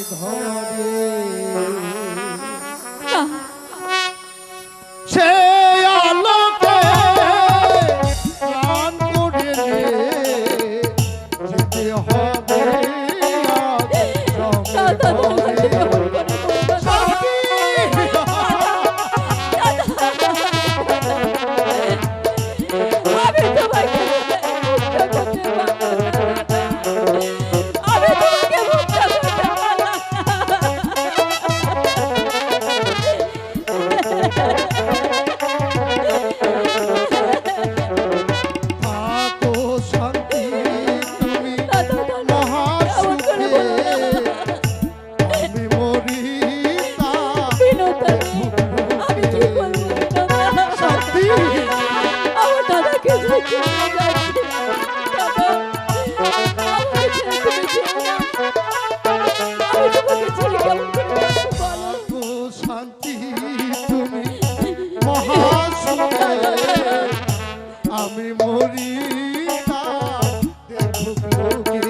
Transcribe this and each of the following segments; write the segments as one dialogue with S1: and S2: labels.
S1: ঘরে
S2: না,
S1: সে আলোকে প্রাণ করে যেতে হবে
S2: দাদা তোমাকে কেমন করে বলবো? আমি তোমাকে মুক্ত করতে পারবো না। আমি তোমাকে মুক্ত করতে পারবো না।
S1: থাকো শান্তি তুমি
S2: দাদা, দাদা, কেমন করে বলো না?
S1: আমি মরি তা
S2: বিনোদন, আমি কি করবো বিনোদন?
S1: শান্তি
S2: আমার দাদাকে ছেড়ে চলে যাচ্ছি। দাদা, আমাকে ছেড়ে তুমি যেও না। আমি তোমাকে ছেড়ে কেমন করে বাঁচবো বলো?
S1: থাকো শান্তি তুমি মহাসুখে আমি মরি তা দেখুক লোকে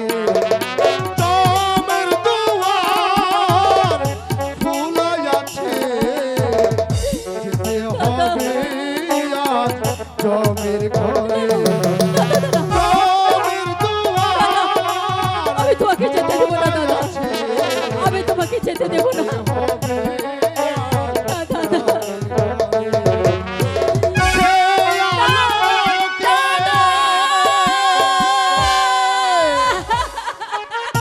S1: জমের দুয়ার খোলাই আছে যেতে হবে আজ জমের ঘরে জমের দুয়ার
S2: আমি তোমাকে যেতে দেবো না দাদা,
S1: আছে
S2: আমি তোমাকে যেতে দেবো না।